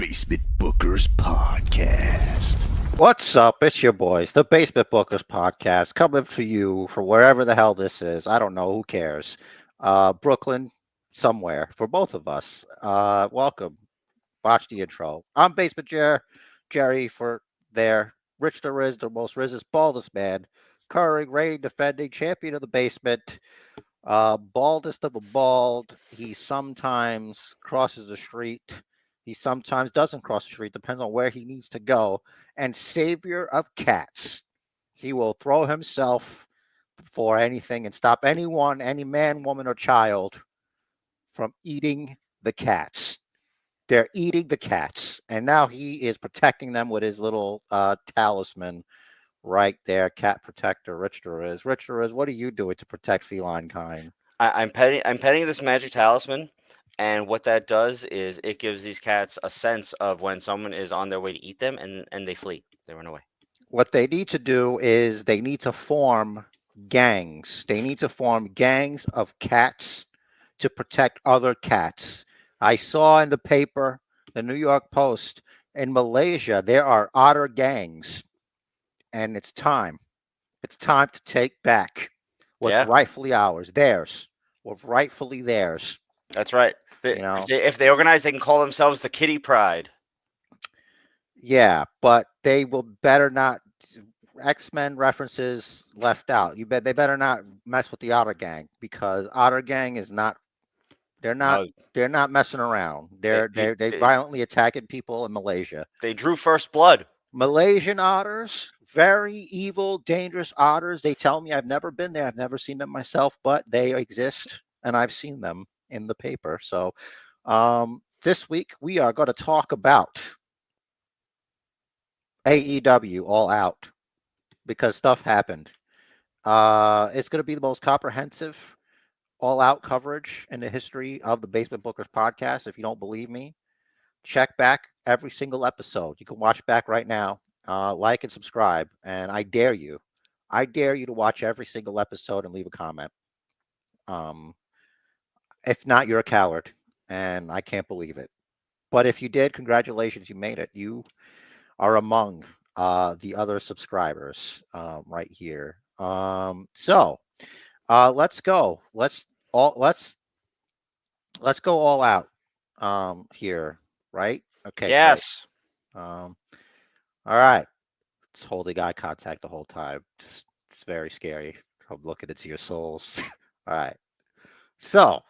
Basement Bookers Podcast. What's up? It's your boys, the Basement Bookers Podcast, coming for you for wherever the hell this is. I don't know. Who cares? Brooklyn, somewhere for both of us. Welcome. Watch the intro. I'm Basement Jerry for there. Rich the Riz, the most Riz's baldest man, current reigning defending champion of the basement. Baldest of the bald. He sometimes crosses the street. He sometimes doesn't cross the street, depends on where he needs to go. And savior of cats. He will throw himself for anything and stop anyone, any man, woman, or child from eating the cats. They're eating the cats. And now he is protecting them with his little talisman right there. Cat protector, Richter is. Richter is, what are you doing to protect feline kind? I'm petting this magic talisman, and what that does is it gives these cats a sense of when someone is on their way to eat them, and they flee. They run away. What they need to do is they need to form gangs. They need to form gangs of cats to protect other cats. I saw in the paper, the New York Post, in Malaysia, there are otter gangs, and it's time. It's time to take back what's Yeah. rightfully ours, theirs, what's rightfully theirs. That's right. You know? If they organize, they can call themselves the Kitty Pride. Yeah, but they will better not. X-Men references left out. They better not mess with the Otter Gang, because Otter Gang is not. They're not. No, They're not messing around. They violently attacking people in Malaysia. they drew first blood. Malaysian otters, very evil, dangerous otters. They tell me, I've never been there. I've never seen them myself, but they exist, and I've seen them in the paper. So, this week we are going to talk about AEW All Out, because stuff happened. It's going to be the most comprehensive All Out coverage in the history of the Basement Bookers podcast. If you don't believe me, check back every single episode. You can watch back right now. Like and subscribe. And I dare you to watch every single episode and leave a comment. If not, you're a coward, and I can't believe it. But if you did, congratulations, you made it. You are among the other subscribers right here. So let's go. Let's go all out here, right? Okay. Yes. Great. All right. It's holding eye contact the whole time. It's very scary. I'm looking into your souls. All right. So,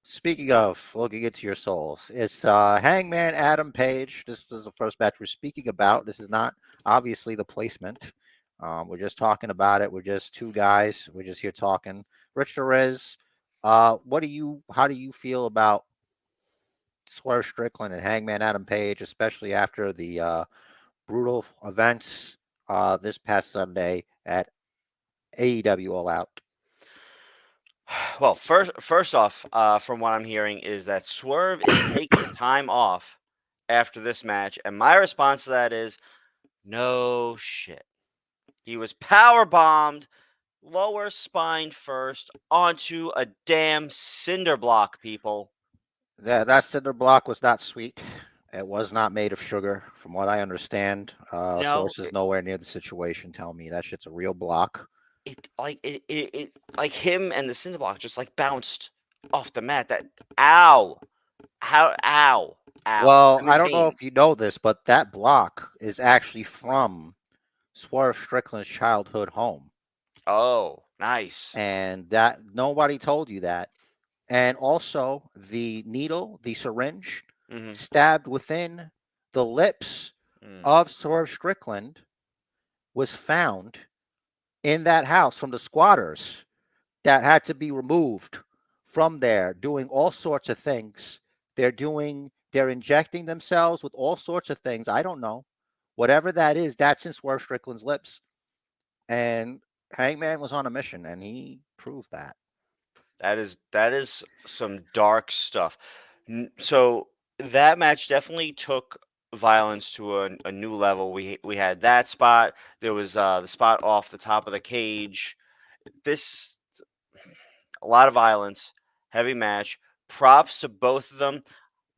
speaking of looking into your souls, it's Hangman Adam Page. This is the first match we're speaking about. This is not obviously the placement. We're just talking about it. We're just two guys. We're just here talking. Rich Perez, how do you feel about Swerve Strickland and Hangman Adam Page, especially after the brutal events this past Sunday at AEW All Out? Well, first off, from what I'm hearing, is that Swerve is taking time off after this match, and my response to that is, no shit. He was power bombed, lower spine first, onto a damn cinder block, people. That cinder block was not sweet. It was not made of sugar, from what I understand. No, Sources nowhere near the situation tell me that shit's a real block. it like him and the cinder block just like bounced off the mat. That ow, ow. Well, I'm I in don't know pain. if you know this, but that block is actually from Swerve Strickland's childhood home. Oh, nice. And that nobody told you that. And also the needle, the syringe, Mhm. stabbed within the lips Mm. of Swerve Strickland was found in that house from the squatters that had to be removed from there, doing all sorts of things. They're injecting themselves with all sorts of things. I don't know. Whatever that is, that's in Swerve Strickland's lips. And Hangman was on a mission, and he proved that. That is some dark stuff. So that match definitely took violence to a new level. We had that spot. There was the spot off the top of the cage. This a lot of violence, heavy match. Props to both of them.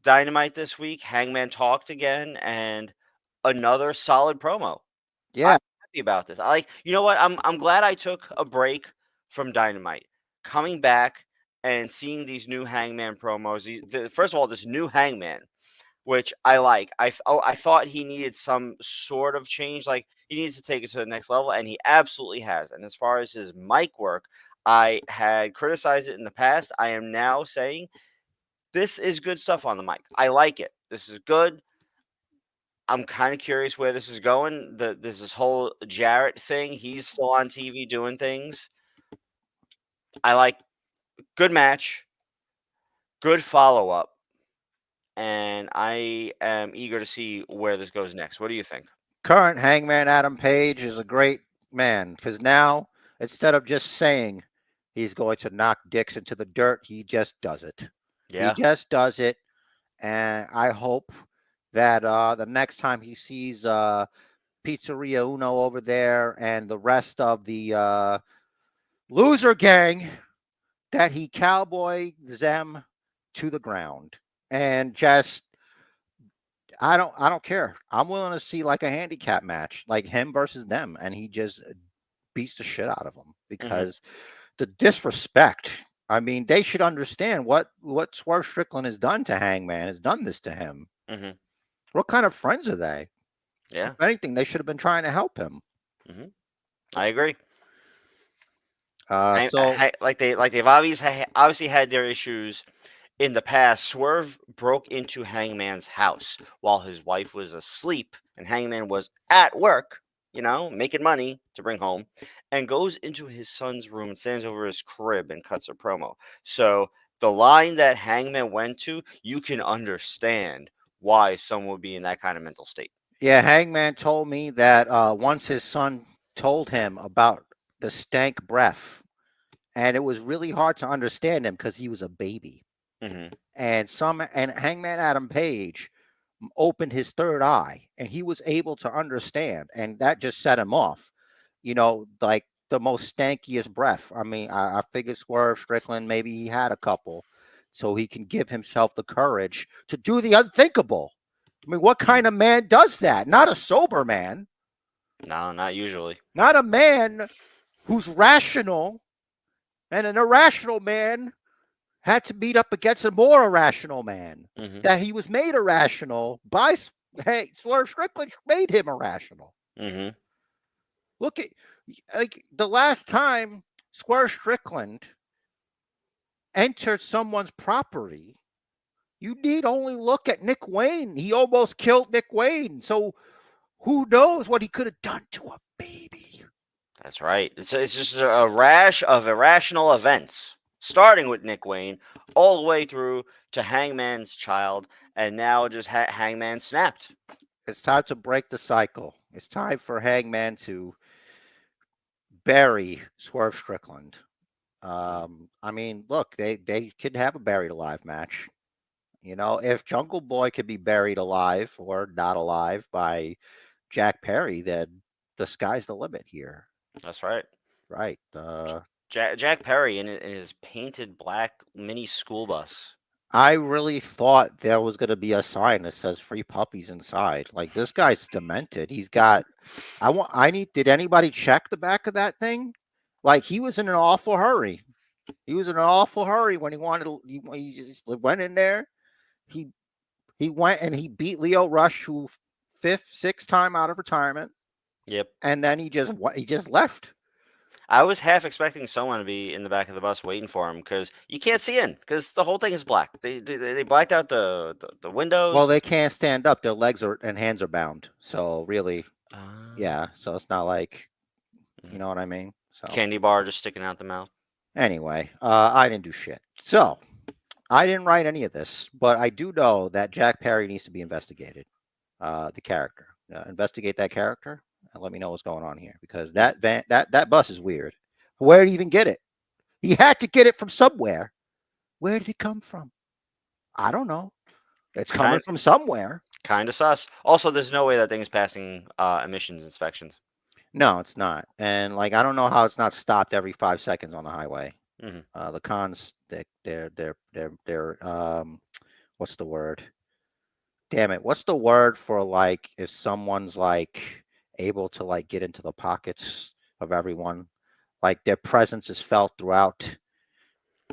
Dynamite this week, Hangman talked again, and another solid promo. Yeah. Happy about this. I like. You know what? I'm glad I took a break from Dynamite, coming back and seeing these new Hangman promos. First of all, this new Hangman, which I like. I thought he needed some sort of change. Like he needs to take it to the next level, and he absolutely has. And as far as his mic work, I had criticized it in the past. I am now saying this is good stuff on the mic. I like it. This is good. I'm kind of curious where this is going. There's this whole Jarrett thing. He's still on TV doing things. I like good match, good follow up, and I am eager to see where this goes next. What do you think? Current Hangman Adam Page is a great man because now instead of just saying he's going to knock dicks into the dirt, he just does it. He Yeah. just does it, and I hope that the next time he sees Pizzeria Uno over there and the rest of the loser gang, that he cowboy them to the ground and just I don't care. I'm willing to see like a handicap match, like him versus them, and he just beats the shit out of them Hmm. because the disrespect. I mean, they should understand what Swerve Strickland has done to Hangman. Has done this to him. Hmm. What kind of friends are they? If Yeah. anything, they should have been trying to help him. Hmm. I agree. So They've obviously had their issues in the past. Swerve broke into Hangman's house while his wife was asleep, and Hangman was at work, making money to bring home, and goes into his son's room and stands over his crib and cuts a promo. So the line that Hangman went to, you can understand why someone would be in that kind of mental state. yeah, Hangman told me that once his son told him about the stank breath, and it was really hard to understand him because he was a baby. Hmm. And Hangman Adam Page opened his third eye, and he was able to understand, and that just set him off. Like the most stankiest breath. I mean, I figured Swerve Strickland maybe he had a couple, so he can give himself the courage to do the unthinkable. I mean, what kind of man does that? Not a sober man, No, not usually. not a man who's rational, and an irrational man had to beat up against a more irrational man. Hmm. That he was made irrational by Swerve Strickland made him irrational. Hmm. Look at like the last time Swerve Strickland entered someone's property, you need only look at Nick Wayne. He almost killed Nick Wayne. So who knows what he could have done to a baby? That's right. It's just a rash of irrational events, starting with Nick Wayne, all the way through to Hangman's child, and now just Hangman snapped. It's time to break the cycle. It's time for Hangman to bury Swerve Strickland. I mean, look, they could have a buried alive match. If Jungle Boy could be buried alive or not alive by Jack Perry, then the sky's the limit here. That's right. Right. Jack Perry in his painted black mini school bus. I really thought there was going to be a sign that says free puppies inside. Like this guy's demented. He's got, did anybody check the back of that thing? Like he was in an awful hurry. He was in an awful hurry when he wanted to, he just went in there. He He went and he beat Leo Rush, who sixth time out of retirement, Yep. and then he just left. I was half expecting someone to be in the back of the bus waiting for him because you can't see in because the whole thing is black. They blacked out the Well, windows. they can't stand up; their legs and hands are bound. So really, Uh, yeah. So it's not like you know what I mean. So Candy bar just sticking out the mouth. anyway, I didn't do shit. So I didn't write any of this, but I do know that Jack Perry needs to be investigated. The character, investigate that character, and let me know what's going on here because that bus is weird. Where did he even get it? He had to get it from somewhere. Where did it come from? I don't know. It's coming Kind from somewhere. kind of sus. Also, there's no way that thing is passing emissions inspections. No, it's not. And like I don't know how it's not stopped every 5 seconds on the highway. Hmm. The cons, they're what's the word? damn it, what's the word for like if someone's like able to like get into the pockets of everyone, like their presence is felt throughout.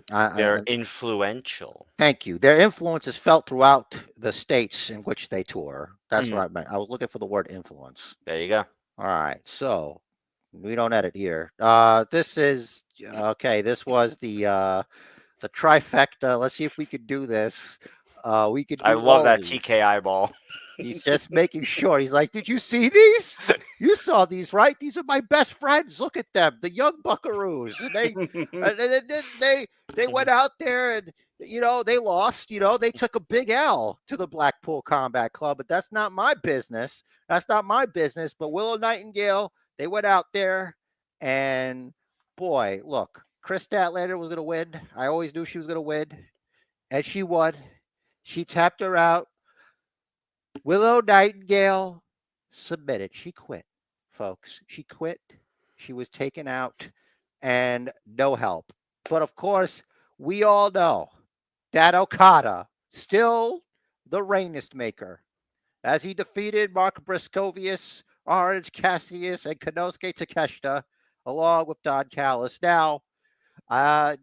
They're influential. Thank you. Their influence is felt throughout the states in which they tour. That's what Mhm. I meant. I was looking for the word influence. There you go. All right, so we don't edit here. This is okay. This was the trifecta. Let's see if we could do this. We could I do love all that these. TK eyeball. He's just making sure. He's like, "Did you see these? You saw these, right? These are my best friends. Look at them, the young Buckaroos." And then they went out there and they lost. They took a big L to the Blackpool Combat Club, but that's not my business. That's not my business. But Willow Nightingale, they went out there and boy, look, Chris Statlander was going to win. I always knew she was going to win, and she won. She tapped her out. Willow Nightingale submitted. She quit, folks. She quit. She was taken out and no help. But of course, we all know that Okada, still the reignest maker, as he defeated Mark Briscovius, Orange Cassidy, and Konosuke Takeshita, along with Don Callis. Now,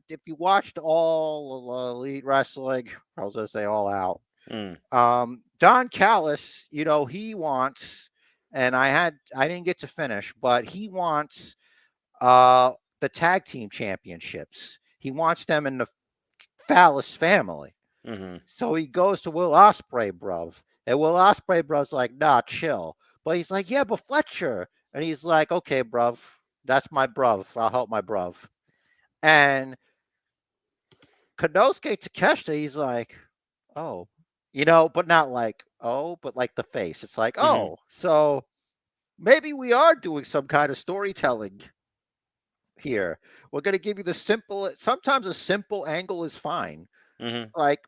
if you watched all Elite Wrestling, I was going to say All Out, Mm. Don Callis, he wants, and I didn't get to finish, but he wants the tag team championships. He wants them in the Phallus family. Hmm. So he goes to Will Osprey, bruv. And Will Osprey, bruv's like, nah, chill. But he's like, yeah, but Fletcher. And he's like, okay, bruv, that's my bruv. I'll help my bruv. And Konosuke Takeshita, he's like, oh, but not like, oh, but like the face. It's like, Hmm. oh, so maybe we are doing some kind of storytelling here. We're going to give you sometimes a simple angle is fine. Hmm. Like,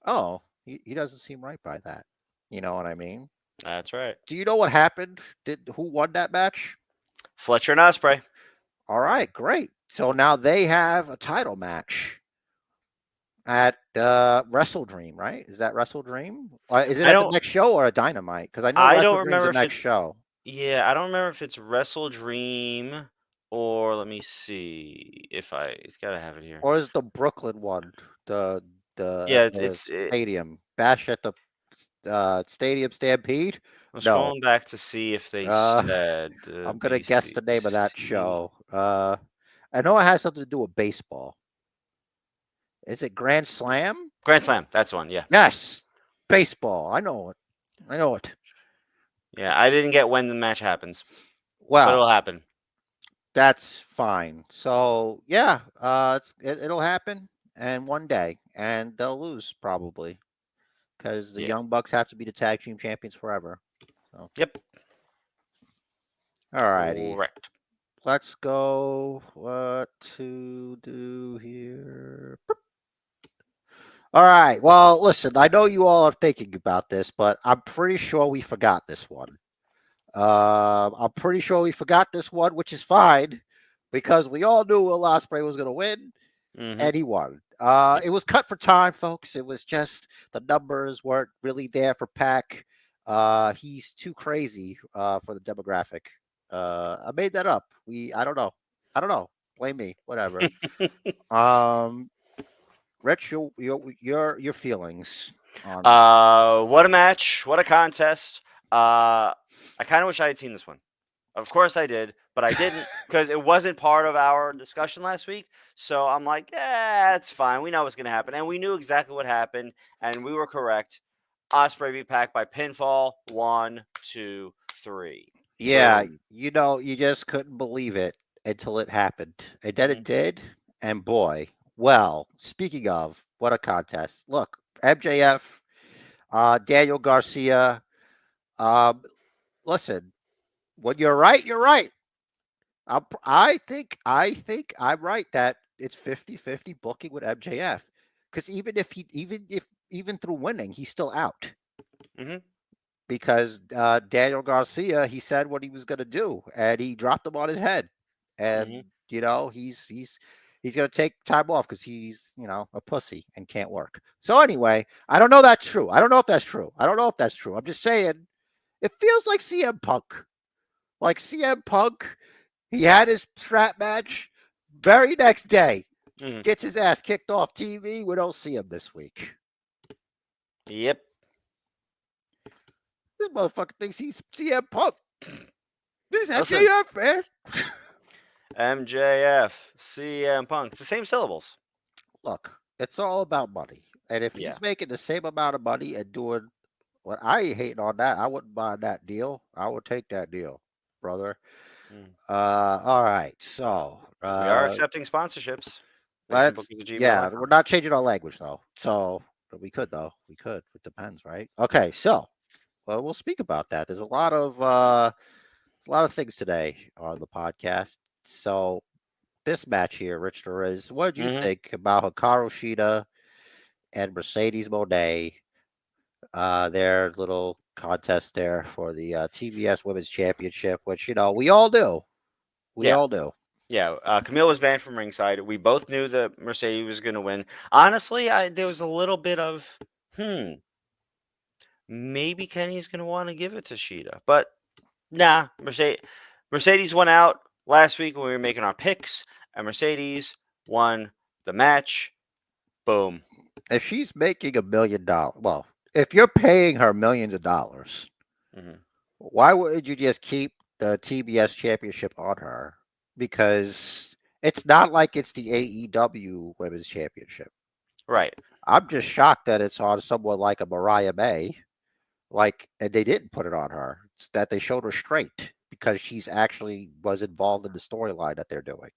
oh, he doesn't seem right by that. You know what I mean? That's right. Do you know what happened? Who won that match? Fletcher and Osprey. All right, great. So now they have a title match at Wrestle Dream, right? Is that Wrestle Dream? Is it I at the don't. next show or a Dynamite? Because I know I Wrestle don't Dream's remember the if next it's. show. Yeah, I don't remember if it's Wrestle Dream or let me see if I. It's gotta have it here. Or is the Brooklyn one the Yeah, the stadium bash at the stadium stampede? I'm No. scrolling back to see if they Uh, said I'm gonna guess the name of that BCC. show. I know it has something to do with baseball. Is it Grand Slam? Grand Slam. That's one. Yeah. Yes, baseball. I know it. I know it. Yeah. I didn't get when the match happens, but Well, it'll happen. that's fine. So yeah, it'll happen, and one day, and they'll lose probably because the Yeah. Young Bucks have to be the tag team champions forever. So, Yep. all righty, Correct. let's go. What to do here? All right. Well, listen, I know you all are thinking about this, but I'm pretty sure we forgot this one. I'm pretty sure we forgot this one, which is fine because we all knew Will Ospreay was going to win, Mm-hmm. and he won. Yep. It was cut for time, folks. It was just the numbers weren't really there for Pac. He's too crazy for the demographic. I made that up. I don't know. I don't know. Blame me. Whatever. Um, Rich, your feelings on What a match! What a contest! I kind of wish I had seen this one. Of course I did, but I didn't because it wasn't part of our discussion last week. So I'm like, yeah, it's fine. We know what's gonna happen, and we knew exactly what happened, and we were correct. Osprey beat Pac by pinfall. 1, 2, 3. Yeah, Boom. you just couldn't believe it until it happened. And then Hmm. it did. And boy, well, speaking of, what a contest. Look, MJF, Daniel Garcia. Um, listen, when you're right, you're right. I think I'm right that it's 50-50 booking with MJF. Because even through winning, he's still out. Hmm. Because Daniel Garcia, he said what he was going to do, and he dropped him on his head, and Hmm. you know he's he's going to take time off because he's, a pussy and can't work. So anyway, I don't know that's true. I don't know if that's true. I'm just saying it feels like CM Punk. Like CM Punk, he had his strap match. Very next day, gets his ass kicked off TV. We don't see him this week. Yep. This motherfucker thinks he's CM Punk. This is Listen. MJF, man. MJF, CM Punk. It's the same syllables. Look, it's all about money. And if he's making the same amount of money and doing what I ain't hating on that, I wouldn't buy that deal. I would take that deal, brother. All right. So we are accepting sponsorships. We're not changing our language though. So but we could though. We could. It depends, right? Okay, so we'll speak about that. There's a lot of things today on the podcast. So this match here, Rich Torres, what did you think about Hikaru Shida and Mercedes Moné? Their little contest there for the TBS Women's Championship, which we all do. We all do. Yeah, Camille was banned from ringside. We both knew that Mercedes was going to win. Honestly, there was a little bit of, maybe Kenny's going to want to give it to Shida. But, nah, Mercedes went out last week when we were making our picks, and Mercedes won the match. Boom. If she's making $1 million, well, if you're paying her millions of dollars, why would you just keep the TBS Championship on her? Because it's not like it's the AEW Women's Championship. Right. I'm just shocked that it's on someone like a Mariah May. And they didn't put it on her. It's that they showed her straight because she's actually was involved in the storyline that they're doing.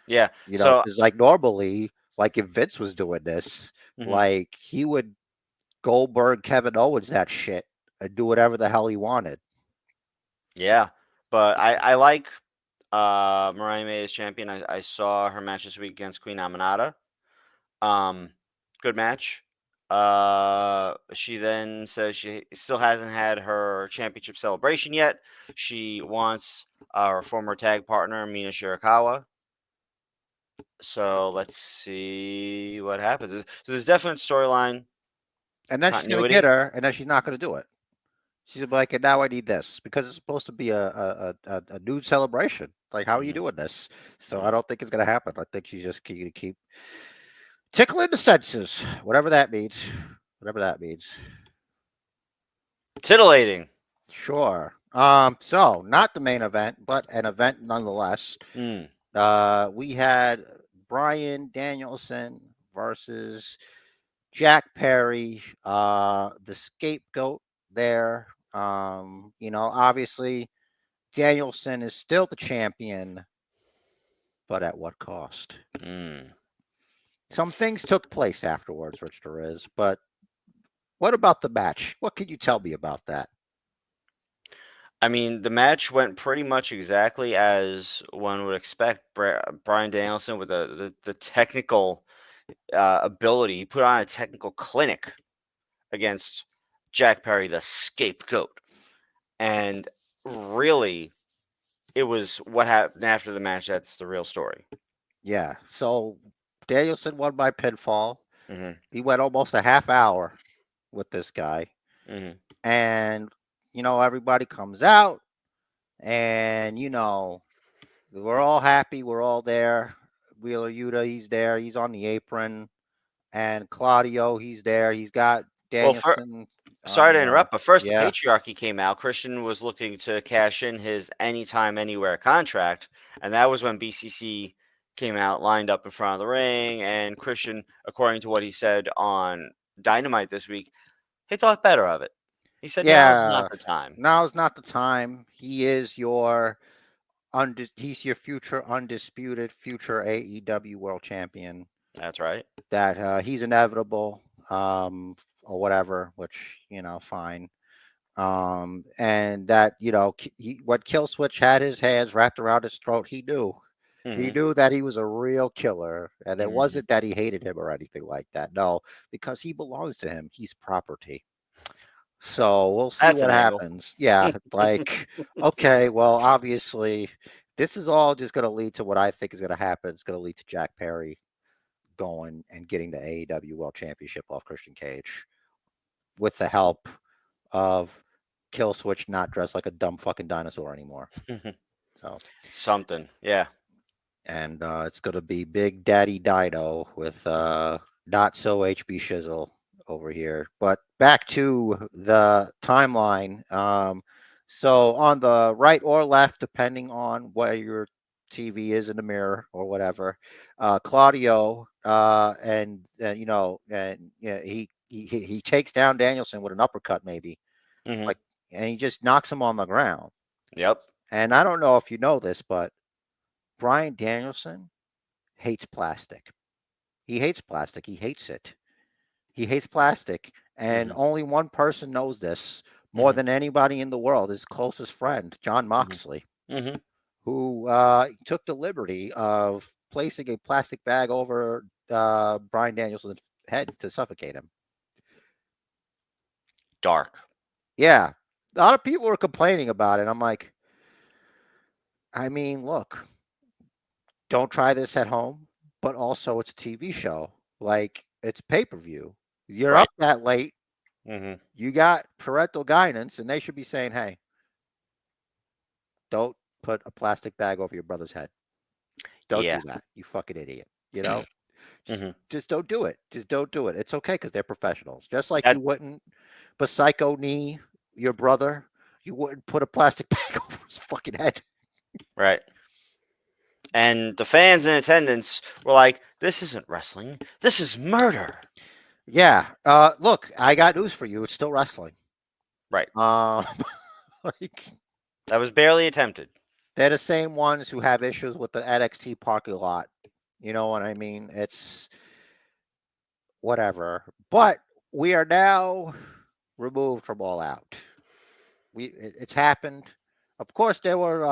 Yeah. Because normally, if Vince was doing this, he would Goldberg, Kevin Owens, that shit, and do whatever the hell he wanted. Yeah. But I like Mariah May as champion. I saw her match this week against Queen Aminata. Good match. She then says she still hasn't had her championship celebration yet. She wants her former tag partner, Mina Shirakawa. So let's see what happens. So there's definite storyline. And then she's going to get her, and then she's not going to do it. She's like, and now I need this because it's supposed to be a nude celebration. How are you doing this? So I don't think it's going to happen. I think she's just going to keep tickling the senses, whatever that means. Titillating. Sure. So not the main event, but an event nonetheless. We had Bryan Danielson versus Jack Perry, the scapegoat there. Obviously Danielson is still the champion, but at what cost? Some things took place afterwards, Rich Torres, but what about the match? What can you tell me about that? I mean, the match went pretty much exactly as one would expect. Bryan Danielson with the technical ability. He put on a technical clinic against Jack Perry, the scapegoat. And really, it was what happened after the match. That's the real story. Yeah. So Danielson won by pinfall. He went almost a half hour with this guy. And, everybody comes out and, we're all happy. We're all there. Wheeler Yuta, he's there. He's on the apron. And Claudio, he's there. He's got Danielson. Sorry to interrupt, but first the patriarchy came out. Christian was looking to cash in his anytime, anywhere contract, and that was when BCC came out, lined up in front of the ring, and Christian, according to what he said on Dynamite this week, he thought better of it. He said, "Now's not the time. Now's not the time. He is your he's your future undisputed future AEW World Champion." That's right. That he's inevitable. Or whatever, which fine, and that what Killswitch had his hands wrapped around his throat. He knew that he was a real killer, and it wasn't that he hated him or anything like that. No, because he belongs to him. He's property. So we'll see what happens. Yeah, okay. Well, obviously, this is all just going to lead to what I think is going to happen. It's going to lead to Jack Perry going and getting the AEW World Championship off Christian Cage with the help of Kill Switch not dressed like a dumb fucking dinosaur anymore. So Something. Yeah. and it's going to be Big Daddy Dino with not so HB Shizzle over here. But back to the timeline. So on the right or left, depending on where your TV is in the mirror or whatever, Claudio and you know and yeah he takes down Danielson with an uppercut maybe Hmm. like and he just knocks him on the ground. Yep. And I don't know if you know this, but Brian Danielson hates plastic. He hates plastic. He hates it. He hates plastic. And Hmm. only one person knows this more Hmm. than anybody in the world, his closest friend, John Hmm. Moxley, Hmm. who took the liberty of placing a plastic bag over Brian Danielson's head to suffocate him. Dark. Yeah. A lot of people were complaining about it. I'm like, I mean, look, don't try this at home, but also it's a TV show. Like, it's pay per view. You're Right. up that late. Hmm. You got parental guidance, and they should be saying, hey, don't put a plastic bag over your brother's head. Don't Yeah. do that. You fucking idiot. You know, just Hmm. just don't do it. Just don't do it. It's okay because they're professionals. Just like That, you wouldn't psycho knee your brother, you wouldn't put a plastic bag over his fucking head. right. And the fans in attendance were like, "This isn't wrestling. This is murder." Yeah. Look, I got news for you. It's still wrestling. Right. Um, like That was barely attempted. they're the same ones who have issues with the NXT parking lot. You know what I mean? It's whatever. But we are now removed from All Out. It's happened. Of course, there were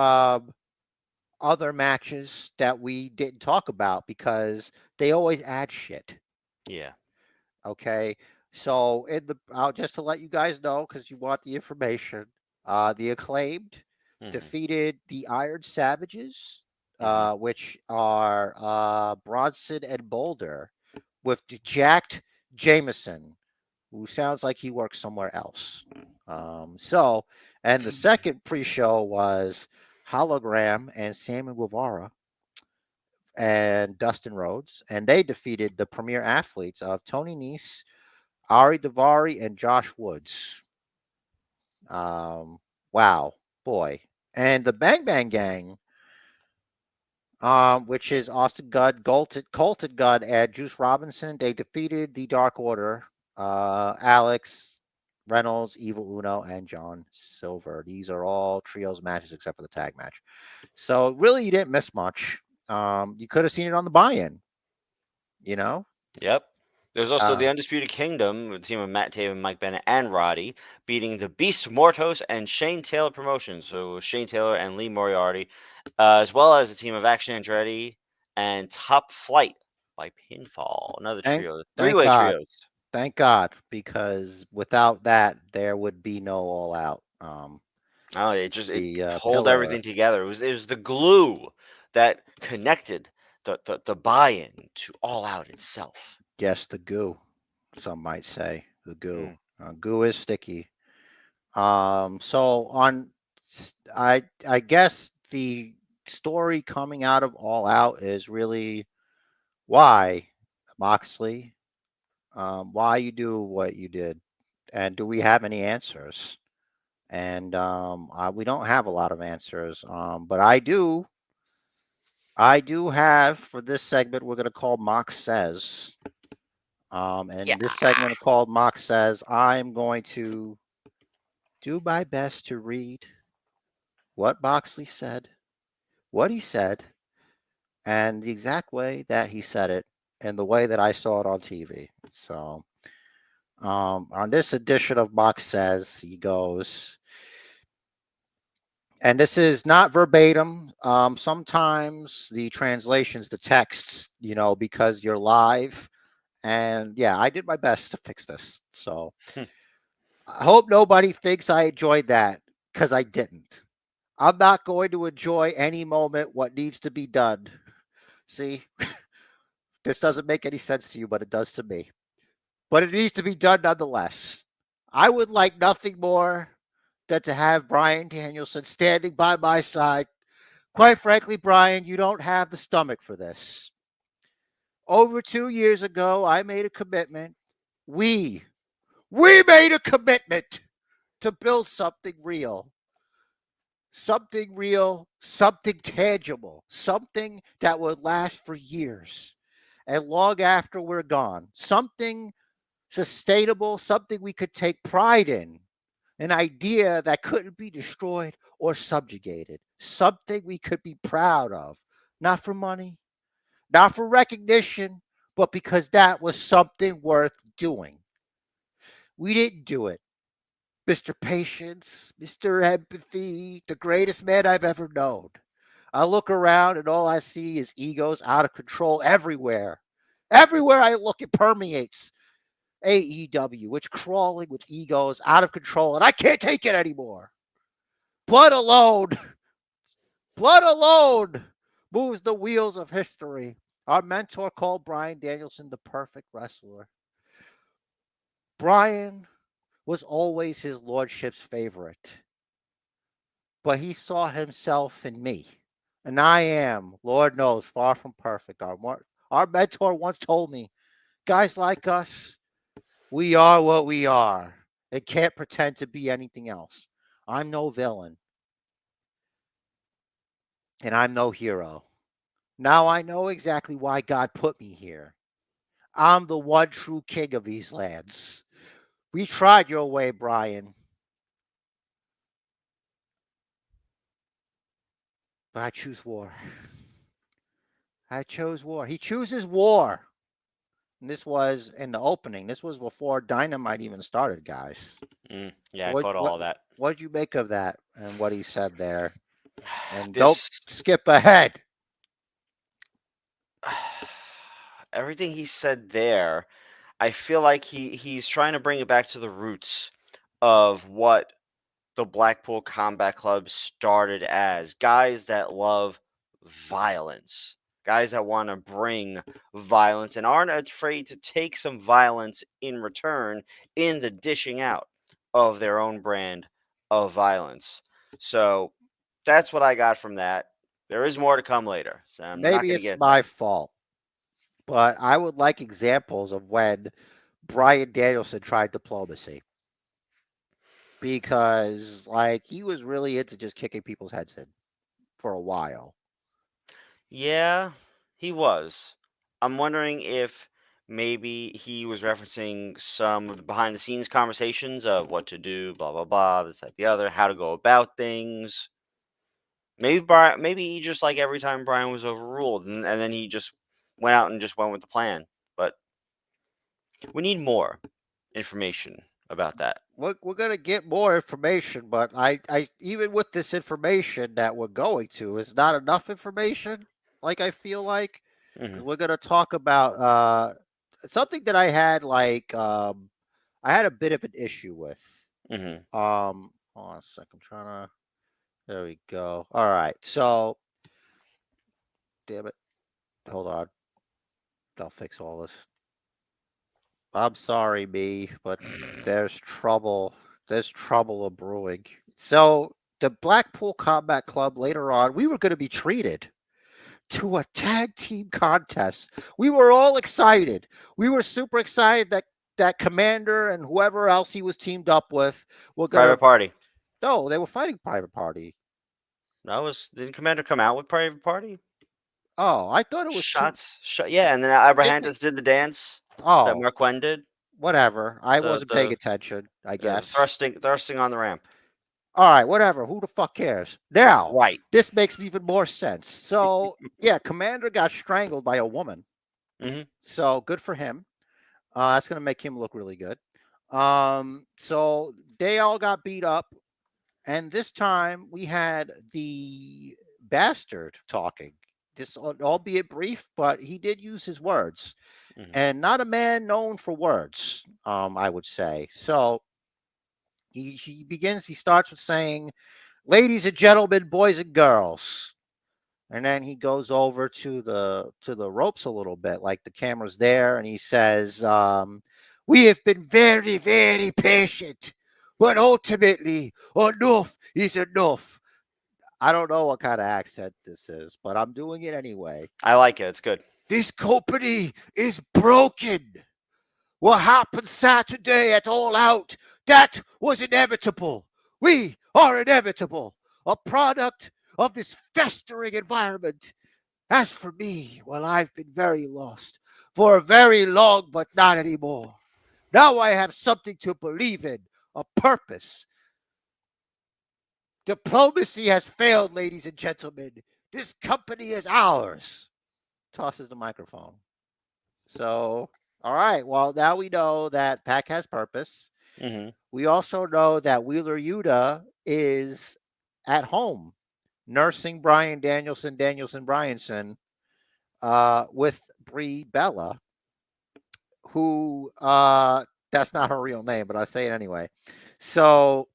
other matches that we didn't talk about because they always add shit. Yeah. Okay, so in the just to let you guys know because you want the information, the acclaimed Hmm. defeated the Iron Savages, Hmm. which are Bronson and Boulder, with the jacked Jameson, who sounds like he works somewhere else. So, and the second pre-show was Hologram and Sammy Guevara and Dustin Rhodes, and they defeated the premier athletes of Tony Nese, Ari Davari, and Josh Woods. Um, wow, boy. And the Bang Bang Gang, which is Austin Gudd, Colton Gudd, and Juice Robinson, they defeated the Dark Order, Alex Reynolds, Evil Uno, and John Silver. These are all trios matches except for the tag match. So really, you didn't miss much. You could have seen it on the buy-in, you know. Yep. There's also Uh, the Undisputed Kingdom, a team of Matt Taven, Mike Bennett, and Roddy, beating the Beast Mortos and Shane Taylor Promotions. So Shane Taylor and Lee Moriarty, as well as a team of Action Andretti and Top Flight by pinfall. Another thank trio, thank three-way God. trios. Thank God, because without that, there would be no All Out. Oh, it The pulled pillar, everything together. It was the glue that connected the buy-in to All Out itself. yes, the goo. Some might say the goo. Mm, Goo is sticky. So I guess the story coming out of All Out is really why Moxley, why you do what you did, and do we have any answers? And we don't have a lot of answers. But I do have for this segment we're going to call Mox Says. yeah. And this segment called Mox Says, I'm going to do my best to read what Moxley said, what he said, and the exact way that he said it, and the way that I saw it on TV. So, on this edition of Mox Says, he goes, and this is not verbatim. Sometimes the translations, the texts, because you're live. And yeah, I did my best to fix this. So I hope nobody thinks I enjoyed that because I didn't. I'm not going to enjoy any moment what needs to be done. See, this doesn't make any sense to you, but it does to me. But it needs to be done nonetheless. I would like nothing more than to have Bryan Danielson standing by my side. Quite frankly, Bryan, you don't have the stomach for this. Over 2 years ago, I made a commitment. We made a commitment to build something real, something tangible, something that would last for years and long after we're gone, something sustainable, something we could take pride in, an idea that couldn't be destroyed or subjugated, something we could be proud of, not for money, not for recognition, but because that was something worth doing. We didn't do it. Mr. Patience, Mr. Empathy, the greatest man I've ever known. I look around and all I see is egos out of control everywhere. Everywhere I look, it permeates AEW. It's crawling with egos out of control, and I can't take it anymore. Blood alone, blood alone moves the wheels of history. Our mentor called Bryan Danielson the perfect wrestler. Bryan was always his lordship's favorite, but he saw himself in me. And I am, Lord knows, far from perfect. Our mentor once told me, guys like us, we are what we are and can't pretend to be anything else. I'm no villain and I'm no hero. Now I know exactly why God put me here. I'm the one true king of these lands. We tried your way, Bryan, but I choose war. I chose war. He chooses war. And this was in the opening. This was before Dynamite even started, guys. Yeah, I What caught what all that. what did you make of that and what he said there? And don't This skip ahead. everything he said there, I feel like he's trying to bring it back to the roots of what the Blackpool Combat Club started as guys that love violence, guys that want to bring violence and aren't afraid to take some violence in return in the dishing out of their own brand of violence. So that's what I got from that. There is more to come later, so I'm not Maybe going to it's get my that. fault, but I would like examples of when Bryan Danielson tried diplomacy because, like, he was really into just kicking people's heads in for a while. Yeah, he was. I'm wondering if maybe he was referencing some of the behind the scenes conversations of what to do, blah blah blah, this that the other, how to go about things. Maybe he just like every time Brian was overruled, and then he just went out and just went with the plan. But we need more information about that. We're gonna get more information, but I even with this information that we're going to is not enough information. Like I feel like Hmm. because we're gonna talk about something that I had I had a bit of an issue with. Hmm. Hold on a sec. I'm trying to. There we go. All right. So, damn it. Hold on. I'll fix all this. I'm sorry, me, but there's trouble. There's trouble a brewing. So the Blackpool Combat Club later on, we were going to be treated to a tag team contest. We were all excited. We were super excited that Commander and whoever else he was teamed up with were going Private to. Party. No, they were fighting Private Party. That was didn't Commander come out with Private Party? Oh, I thought it was two. Yeah, and then Didn't it? Abrahantes did the dance that Oh, Marquand did. whatever. I The wasn't paying the attention, I the guess. thrusting on the ramp. All right, whatever. Who the fuck cares? Now, Right. this makes even more sense. So, yeah, Commander got strangled by a woman. Hmm. So, good for him. That's going to make him look really good. So they all got beat up. And this time we had the bastard talking. This, albeit brief, but he did use his words. Hmm. And not a man known for words, I would say. So he starts with saying, ladies and gentlemen, boys and girls. And then he goes over to the ropes a little bit, like the camera's there, and he says, "We have been very, very patient, but ultimately, enough is enough." I don't know what kind of accent this is, but I'm doing it anyway. I like it. It's good. This company is broken. What happened Saturday at All Out, that was inevitable. We are inevitable. A product of this festering environment. As for me, well, I've been very lost for very long, but not anymore. Now I have something to believe in, a purpose. Diplomacy has failed, ladies and gentlemen. This company is ours. Tosses the microphone. So, all right. Well, now we know that Pac has purpose. Mm-hmm. We also know that Wheeler Yuta is at home nursing Bryan Danielson, Bryanson, with Brie Bella, who that's not her real name, but I say it anyway. So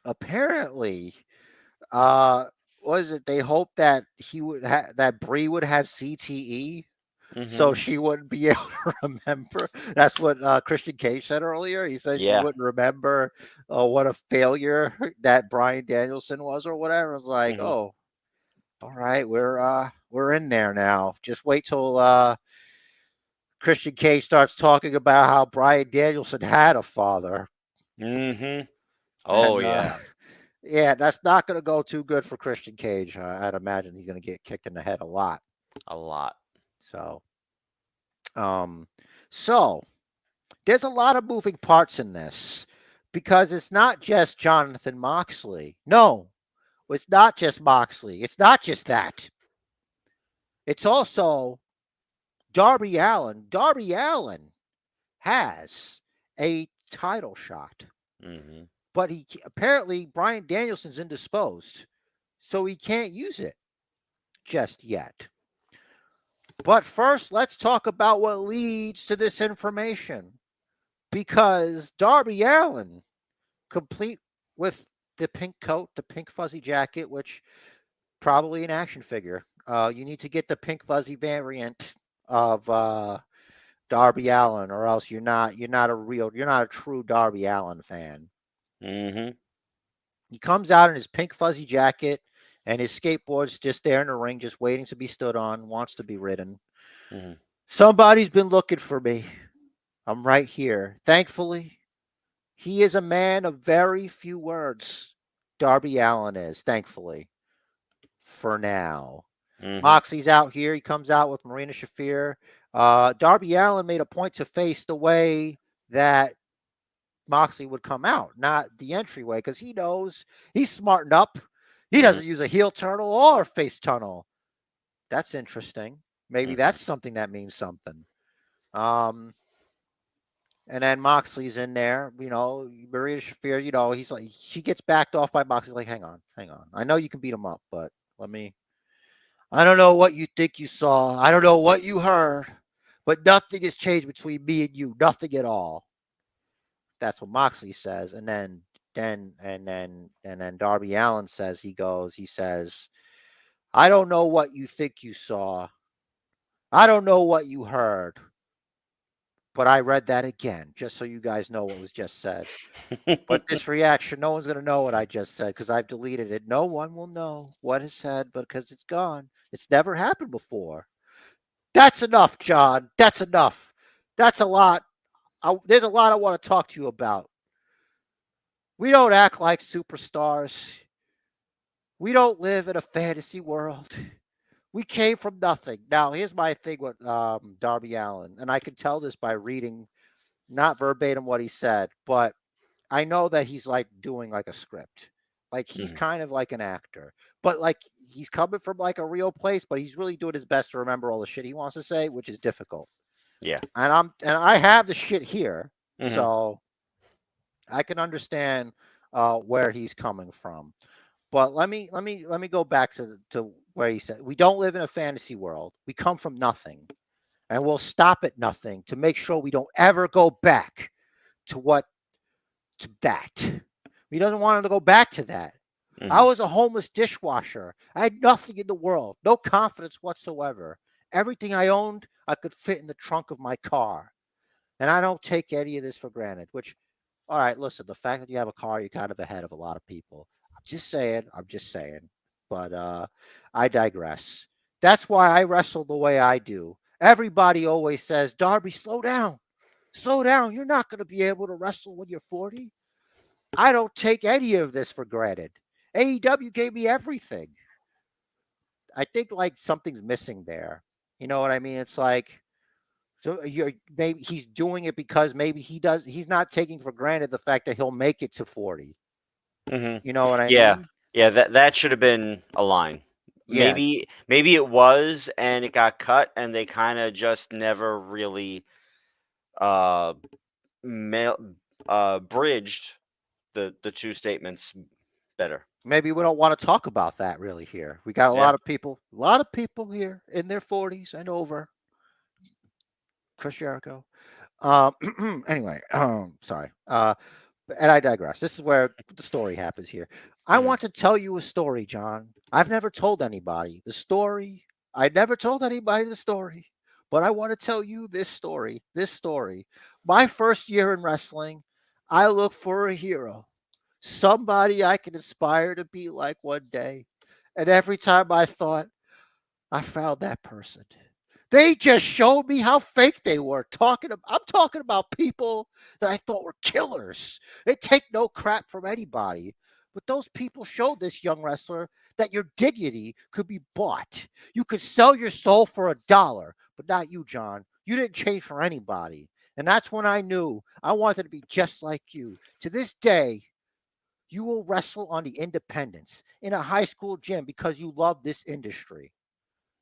apparently, was it they hoped that that Brie would have CTE, so Mm-hmm. she wouldn't be able to remember. That's what Christian Cage said earlier. He said she Yeah. wouldn't remember what a failure that Bryan Danielson was or whatever. It was like, Mm-hmm. oh, all right, we're in there now. Just wait till Christian Cage starts talking about how Bryan Danielson had a father. Mm-hmm. Oh And yeah. yeah, that's not going to go too good for Christian Cage. I'd imagine he's going to get kicked in the head a lot. A lot. So, um, so there's a lot of moving parts in this because it's not just Jonathan Moxley. No, it's not just Moxley. It's not just that. It's also Darby Allin. Darby Allin has a title shot, Mm-hmm. but he apparently Bryan Danielson's indisposed, so he can't use it just yet. But first, let's talk about what leads to this information. Because Darby Allin, complete with the pink coat, the pink fuzzy jacket, which probably an action figure. You need to get the pink fuzzy variant of Darby Allin, or else you're not a true Darby Allin fan. Mm-hmm. He comes out in his pink fuzzy jacket and his skateboard's just there in the ring, just waiting to be stood on, wants to be ridden. Mm-hmm. Somebody's been looking for me. I'm right here. Thankfully, he is a man of very few words. Darby Allin is, thankfully, for now. Mm-hmm. Moxley's out here. He comes out with Marina Shafir. Darby Allin made a point to face the way that Moxley would come out, not the entryway, because he knows he's smartened up. He doesn't use a heel tunnel or a face tunnel. That's interesting. Maybe Mm-hmm. that's something that means something. Um, and then Moxley's in there, Maria Shafir, he's like, she gets backed off by Moxley. Like, hang on. I know you can beat him up, but I don't know what you think you saw. I don't know what you heard, but nothing has changed between me and you. Nothing at all. That's what Moxley says. And then Darby Allin says, he says, I don't know what you think you saw. I don't know what you heard. But I read that again, just so you guys know what was just said. But this reaction, no one's going to know what I just said because I've deleted it. No one will know what is said because it's gone. It's never happened before. That's enough, John. That's enough. That's a lot. There's a lot I want to talk to you about. We don't act like superstars. We don't live in a fantasy world. We came from nothing. Now, here's my thing with Darby Allin, and I can tell this by reading not verbatim what he said, but I know that he's like doing like a script. Like he's kind of like an actor, but like he's coming from like a real place, but he's really doing his best to remember all the shit he wants to say, which is difficult. Yeah. And I have the shit here, Mm-hmm. so I can understand where he's coming from. But let me go back to where he said we don't live in a fantasy world. We come from nothing, and we'll stop at nothing to make sure we don't ever go back to that. He doesn't want him to go back to that. I Mhm. was a homeless dishwasher. I had nothing in the world, no confidence whatsoever. Everything I owned, I could fit in the trunk of my car. And I don't take any of this for granted, which, all right, listen, the fact that you have a car, you're kind of ahead of a lot of people. I'm just saying, I'm just saying. But I digress. That's why I wrestle the way I do. Everybody always says, Darby, slow down. Slow down. You're not going to be able to wrestle when you're 40. I don't take any of this for granted. AEW gave me everything. I think like something's missing there. You know what I mean? It's like, so you're maybe he's doing it because maybe he's not taking for granted the fact that he'll make it to 40. Mhm. You know what I Yeah. mean? Yeah, that should have been a line. Yeah, Maybe it was and it got cut and they kind of just never really uh mail bridged the two statements better. maybe we don't want to talk about that really here. We got Yeah. a lot of people here in their 40s and over. Chris Jericho. Anyway, sorry. And I digress. This is where the story happens here. I Mhm. want to tell you a story, John. I've never told anybody the story. I never told anybody the story, but I want to tell you this story. This story. My first year in wrestling, I looked for a hero, somebody I can aspire to be like one day. And every time I thought, I found that person. They just showed me how fake they were. I'm talking about people that I thought were killers. They take no crap from anybody. But those people showed this young wrestler that your dignity could be bought. You could sell your soul for $1, but not you, John. You didn't change for anybody. And that's when I knew I wanted to be just like you. To this day, you will wrestle on the independents in a high school gym because you love this industry.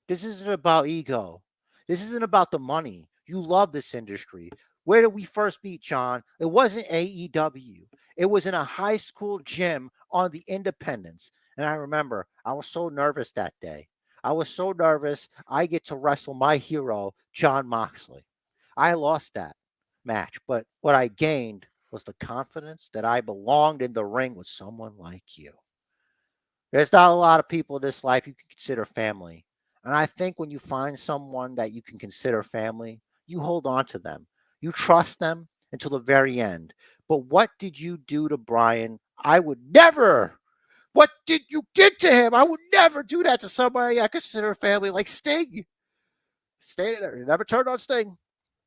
This isn't about ego. This isn't about the money. You love this industry. Where did we first meet, John? It wasn't AEW. It was in a high school gym on the Independence. And I remember I was so nervous that day. I was so nervous. I get to wrestle my hero, John Moxley. I lost that match, but what I gained was the confidence that I belonged in the ring with someone like you. There's not a lot of people in this life you can consider family. And I think when you find someone that you can consider family, you hold on to them. You trust them until the very end. But what did you do to Brian? I would never. What did you did to him? I would never do that to somebody I consider family like Sting. Sting never turned on Sting.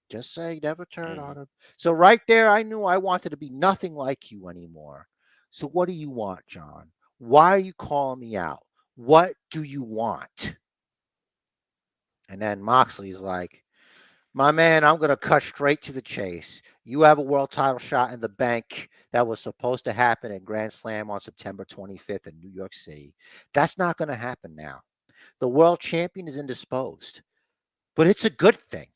Just say never turn on Mhm. him. So right there, I knew I wanted to be nothing like you anymore. So what do you want, John? Why are you calling me out? What do you want? And then Moxley's like, my man, I'm going to cut straight to the chase. You have a world title shot in the bank that was supposed to happen at Grand Slam on September 25th in New York City. That's not going to happen now. The world champion is indisposed, but it's a good thing.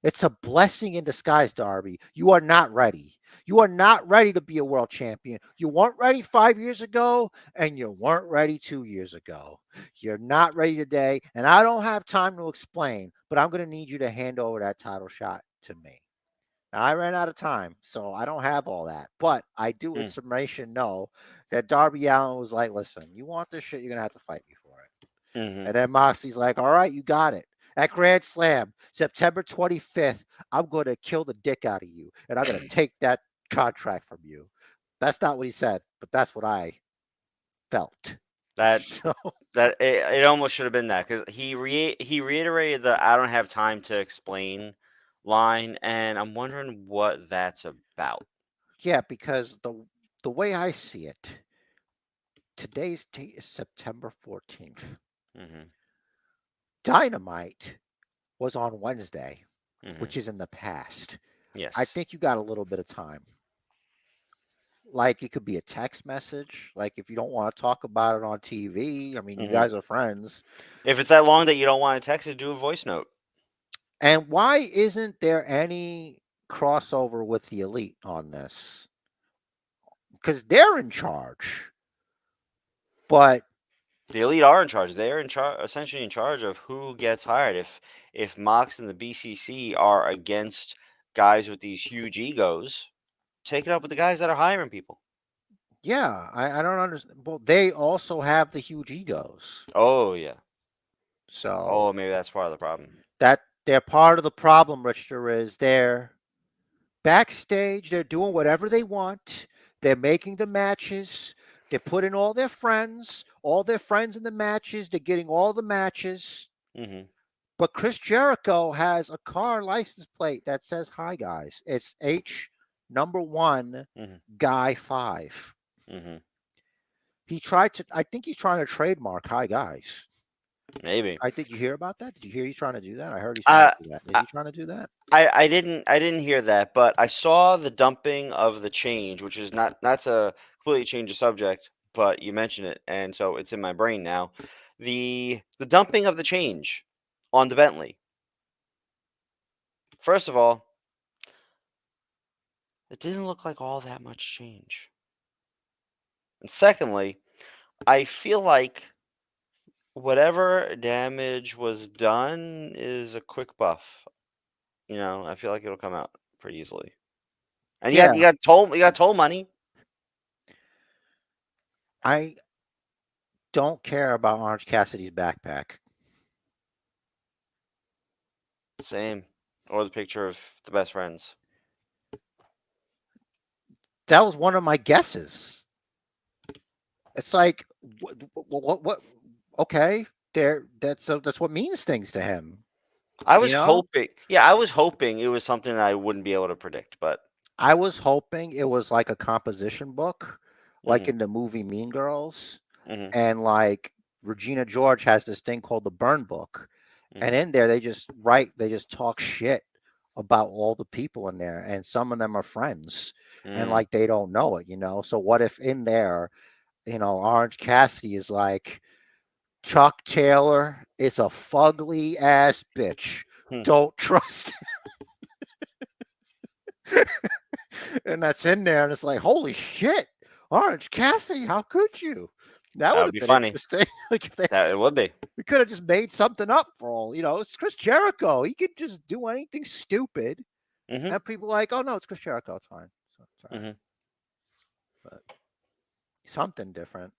It's a blessing in disguise, Darby. You are not ready. You are not ready to be a world champion. You weren't ready 5 years ago, and you weren't ready 2 years ago. You're not ready today, and I don't have time to explain, but I'm going to need you to hand over that title shot to me. Now, I ran out of time, so I don't have all that, but I do in Mm. summation know that Darby Allin was like, listen, you want this shit, you're going to have to fight me for it. Mhm. And then Moxley's like, all right, you got it. At Grand Slam, September 25th, I'm going to kill the dick out of you and I'm going to take that contract from you. That's not what he said, but that's what I felt. That So, it almost should have been that because he reiterated the "I don't have time to explain" line, and I'm wondering what that's about. yeah, because the way I see it, today's date is September 14th. Mhm. Dynamite was on Wednesday, Mhm. which is in the past. I Yes. think you got a little bit of time. Like it could be a text message. Like if you don't want to talk about it on TV, I mean, you Mhm. guys are friends. If it's that long that you don't want to text it, do a voice note. And why isn't there any crossover with the elite on this? Because they're in charge. But The elite are in charge. They're in charge, essentially in charge of who gets hired. If Mox and the BCC are against guys with these huge egos, take it up with the guys that are hiring people. Yeah, I don't understand. Well, they also have the huge egos. Oh yeah. So Oh, maybe that's part of the problem. that they're part of the problem, Richter, is they're backstage, they're doing whatever they want. They're making the matches. They're putting all their friends in the matches. They're getting all the matches. Mm-hmm. But Chris Jericho has a car license plate that says "Hi Guys." It's H number 1 Mm-hmm. Guy 5. Mm-hmm. I think he's trying to trademark "Hi Guys." Maybe. Did you hear about that? Did you hear he's trying to do that? I heard he's trying Uh, to do that. Is I, he trying to do that? I didn't hear that, but I saw the dumping of the change, which is not to completely change the subject, but you mentioned it, and so it's in my brain now. The dumping of the change on the Bentley. First of all, it didn't look like all that much change. And secondly, I feel like whatever damage was done is a quick buff. I feel like it'll come out pretty easily. And Yeah, you got toll money. I don't care about Orange Cassidy's backpack. Same. Or the picture of the best friends. That was one of my guesses. It's like, what? Okay, that's what means things to him. I You was know, hoping I was hoping it was something that I wouldn't be able to predict, but I was hoping it was like a composition book, like mhm, in the movie Mean Girls, mhm, and like Regina George has this thing called the Burn Book, and mhm, in there they just talk shit about all the people in there, and some of them are friends, and mm, like they don't know it, you know. So what if in there, Orange Cassidy is like, Chuck Taylor is a fugly ass bitch. hmm. Don't trust him. And that's in there, and it's like, holy shit, Orange Cassidy, how could you? That That would would have be been funny. interesting. Like if That it would be. we could have just made something up for all, it's Chris Jericho. He could just do anything stupid, Mhm, and people are like, oh no, it's Chris Jericho, it's fine. So it's all right. mhm. But something different.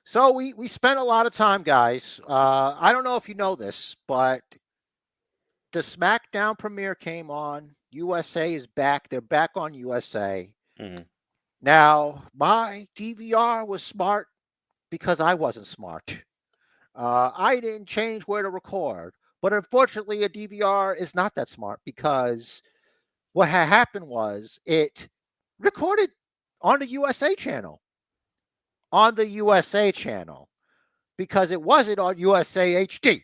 So we spent a lot of time, guys. I don't know if you know this, but the SmackDown premiere came on. USA is back. They're back on USA. Mhm. Now, my DVR was smart because I wasn't smart. I didn't change where to record. But unfortunately, a DVR is not that smart because what had happened was it recorded on the USA channel. On the USA channel. Because it wasn't on USA HD.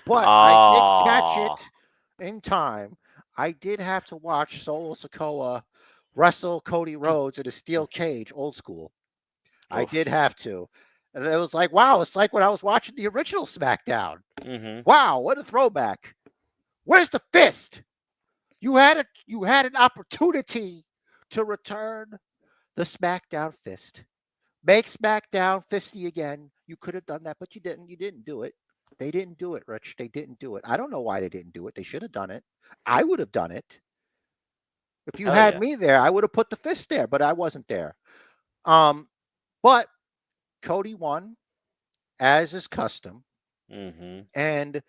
But I did catch Ah. it in time. I did have to watch Solo Sikoa wrestle Cody Rhodes in a steel cage, old school. I did Oof. have to. And it was like, wow, it's like when I was watching the original SmackDown. Mhm. Wow, what a throwback. Where's the fist? You had an opportunity to return the SmackDown fist. Make SmackDown fisty again. You could have done that, but you didn't. You didn't do it. They didn't do it, Rich. They didn't do it. I don't know why they didn't do it. They should have done it. I would have done it. If you Hell had yeah. me there, I would have put the fist there, but I wasn't there. But Cody won, as is custom, Mhm. and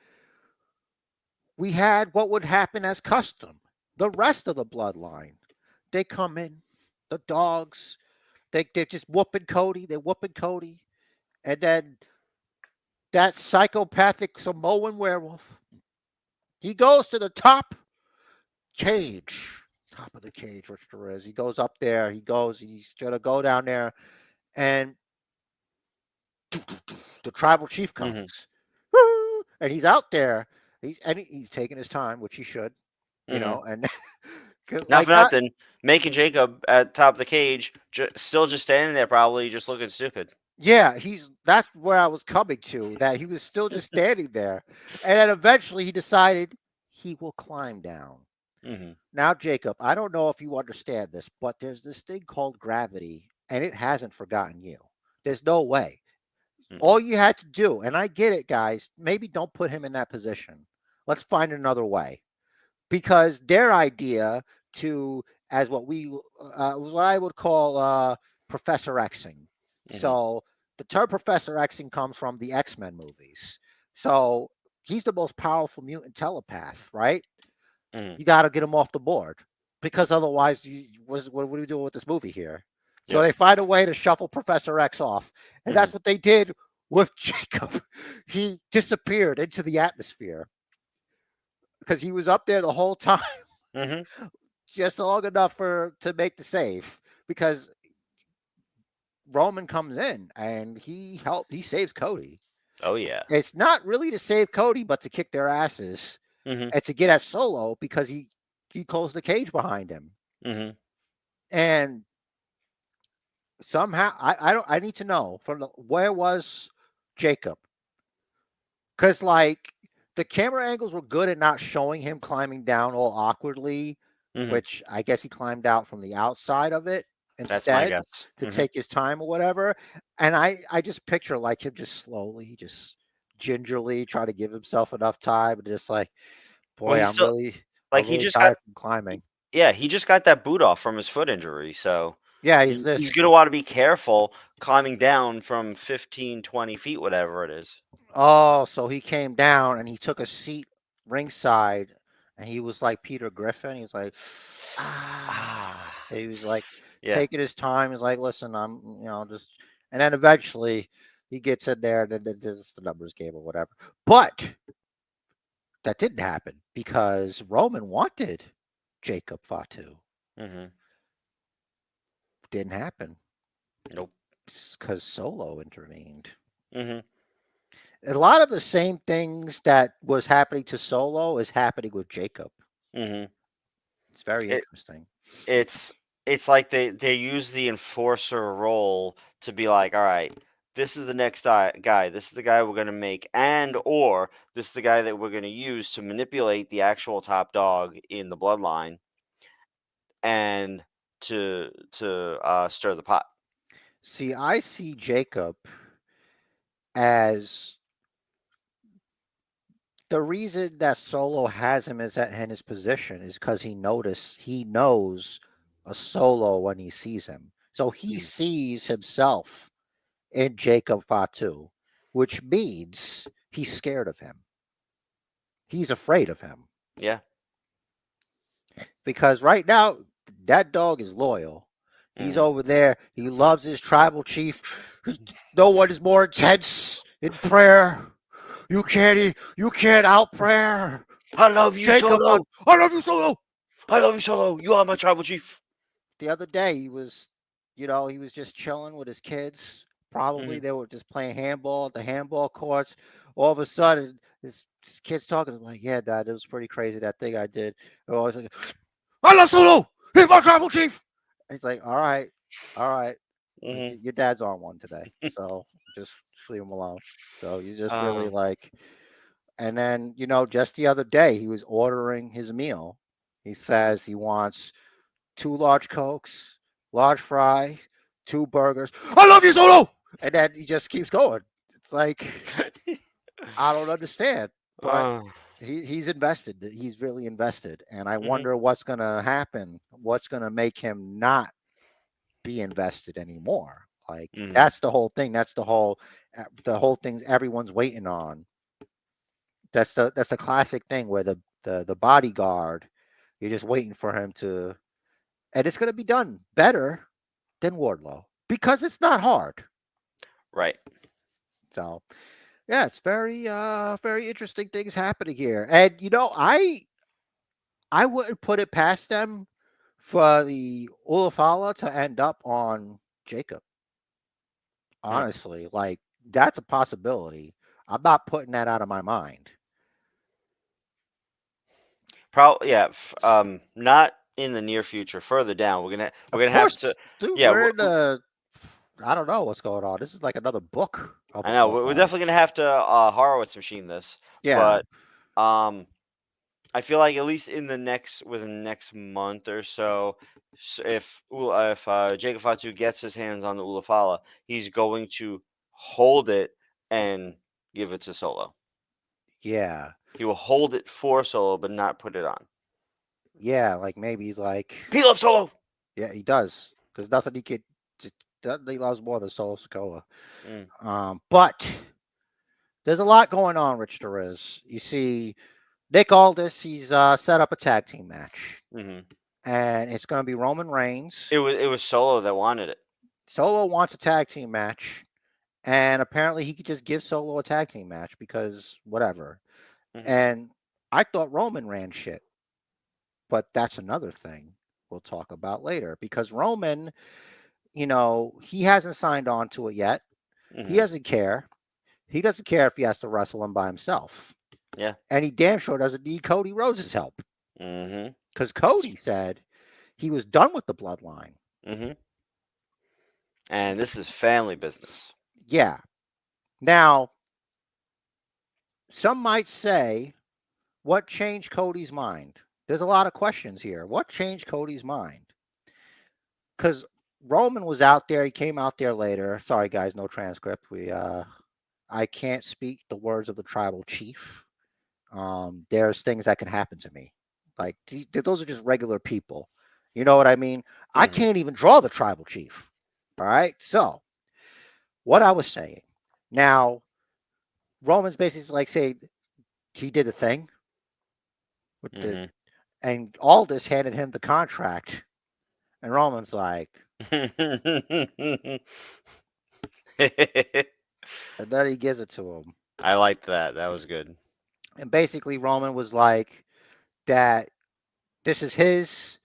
we had what would happen as custom. The rest of the bloodline, they come in, the dogs, they're just whooping Cody. They're whooping Cody, and then that psychopathic Samoan werewolf, he goes to the top of the cage, which there is. He goes up there. He's going to go down there, and the tribal chief Mhm. comes. And he's out there. He's taking his time, which he should, Mhm. and Not like for that. nothing. Making Jacob at top of the cage, still just standing there, probably just looking stupid. Yeah, that's where I was coming to, that he was still just standing there. And then eventually he decided he will climb down. Mhm. Now, Jacob, I don't know if you understand this, but there's this thing called gravity, and it hasn't forgotten you. There's no way. All Mm-mm. you had to do, and I get it, guys, maybe don't put him in that position. Let's find another way. Because their idea to as what I would call Professor Xing. So the term Professor Xing comes from the X-Men movies. So he's the most powerful mutant telepath, right? Mhm. You got to get him off the board because otherwise, what are we doing with this movie here? So Yep. they find a way to shuffle Professor X off, and that's what they did with Jacob. He disappeared into the atmosphere because he was up there the whole time, Mm-hmm. just long enough to make the save. Because Roman comes in and he saves Cody. Oh yeah. It's not really to save Cody, but to kick their asses Mm-hmm. and to get at Solo because he closed the cage behind him. Mm-hmm. And somehow I need to know where was Jacob? Because like the camera angles were good at not showing him climbing down all awkwardly, Mm-hmm. which I guess he climbed out from the outside of it That's my instead guess. to Mm-hmm. take his time or whatever. And I just picture like him just slowly, just gingerly try to give himself enough time and just like, Well, boy, he's still like I'm he really just got tired from climbing. yeah, he just got that boot off from his foot injury, so Yeah, he's gonna want to be careful climbing down from 15, 20 feet, whatever it is. Oh, so he came down and he took a seat ringside and he was like Peter Griffin. He was like, Ah, he was like yeah. taking his time. He's like, listen, just, and then eventually he gets in there and then there's the numbers game or whatever. But that didn't happen because Roman wanted Jacob Fatu. Mm-hmm. Didn't happen Nope. because Solo intervened. Mm-hmm. A lot of the same things that was happening to Solo is happening with Jacob. Mm-hmm. It's very It, interesting. it's it's like they use the enforcer role to be like, all right, this is the next guy. This is the guy we're gonna make, and or this is the guy that we're gonna use to manipulate the actual top dog in the bloodline and to stir the pot. See, I see Jacob as the reason that Solo has him in his position is because he knows a Solo when he sees him. So he Mm. sees himself in Jacob Fatu, which means he's scared of him. He's afraid of him Yeah. because right now that dog is loyal. He's Mm. over there. He loves his tribal chief. No one is more intense in prayer. You can't out prayer. I love you, Jacob, Solo. I love you, Solo. I love you, Solo. You are my tribal chief. The other day he was just chilling with his kids. Probably Hmm. they were just playing handball at the handball courts. All of a sudden, his kid's talking to him like, "Yeah, Dad, it was pretty crazy that thing I did." And I was like, "I love Solo. He's my tribal chief." He's like, all right." It's like, Hmm. your dad's on one today, so just leave him alone. So you just really Um, like, and then just the other day he was ordering his meal. He says he wants 2 large Cokes, large fry, 2 burgers. I love you, Solo! And then he just keeps going. It's like, I don't understand, but uh, he's invested. He's really invested. And I mhm, wonder what's going to happen. What's going to make him not be invested anymore? Like, mhm. that's the whole thing. That's the whole thing everyone's waiting on. That's the classic thing where the bodyguard, you're just waiting for him to, and it's going to be done better than Wardlow because it's not hard. Right. So yeah, it's very interesting things happening here. And I wouldn't put it past them for the Ulafala to end up on Jacob. Mm. Honestly, like that's a possibility. I'm not putting that out of my mind. Probably, yeah. Not in the near future. Further down, we're Of gonna have to. course, dude, Yeah, we're in the I don't know what's going on. This is like another book of I a know. We're bloodline. definitely gonna have to Horowitz machine this, Yeah. but um, I feel like at least within the next month or so, if Jacob Fatu gets his hands on the Ulafala, he's going to hold it and give it to Solo. Yeah. He will hold it for Solo, but not put it on. Yeah, like maybe he's like, He loves Solo. yeah, he does. There's nothing he could. Nothing he loves more than Solo Sikoa. But there's a lot going on, Rich Torres. You see, Nick Aldis, he's set up a tag team match, Mm-hmm. and it's going to be Roman Reigns. It was Solo that wanted it. Solo wants a tag team match, and apparently he could just give Solo a tag team match because whatever. Mm-hmm. And I thought Roman ran shit, but that's another thing we'll talk about later because Roman, he hasn't signed on to it yet. He Mm-hmm. doesn't care. He doesn't care if he has to wrestle him by himself. Yeah. And he damn sure doesn't need Cody Rhodes' help Mm-hmm. because Cody said he was done with the bloodline. Mm-hmm. And this is family business. Yeah. Now, some might say, what changed Cody's mind? There's a lot of questions here. What changed Cody's mind? Because Roman was out there. He came out there later. Sorry, guys, no transcript. I can't speak the words of the tribal chief. There's things that can happen to me. Like those are just regular people. You know what I mean? I Mm-hmm. can't even draw the tribal chief. All right. So what I was saying now, Roman's basically like saying he did a thing with Mm-hmm. and Aldis handed him the contract, and Roman's like, and then he gives it to him, I liked that. That was good. and basically Roman was like that. This is his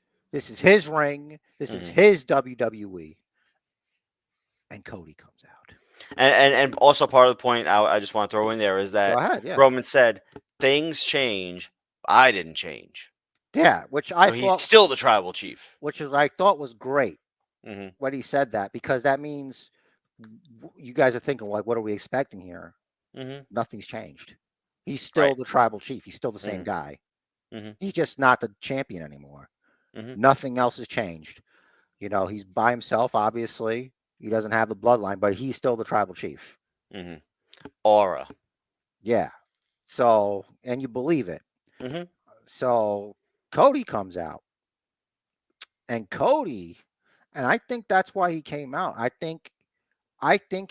ring. This is Mm-hmm. his WWE. And Cody comes out. And also part of the point I just want to throw in there is Go that ahead, yeah. Roman said things change. I didn't change. Yeah, So he's still the tribal chief. I thought was great Mm-hmm. when he said that because that means you guys are thinking like, what are we expecting here? Mm-hmm. Nothing's changed. He's still Right. the tribal chief. He's still the same Mm-hmm. guy. Mm-hmm. He's just not the champion anymore. Mm-hmm. Nothing else has changed. He's by himself. Obviously, he doesn't have the bloodline, but he's still the tribal chief. Mm-hmm. Aura. Yeah. So, and you believe it. Mm-hmm. So Cody comes out, and I think that's why he came out. I think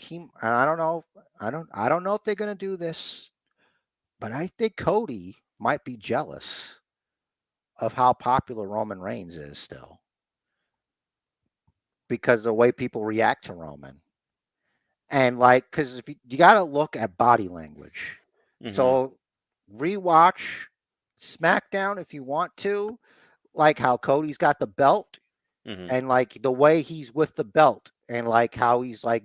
he, and I don't know, I don't know if they're gonna do this, but I think Cody might be jealous of how popular Roman Reigns is still because of the way people react to Roman. And like, because if you got to look at body language. Mm-hmm. So rewatch SmackDown if you want to, like how Cody's got the belt Mm-hmm. and like the way he's with the belt and like how he's like,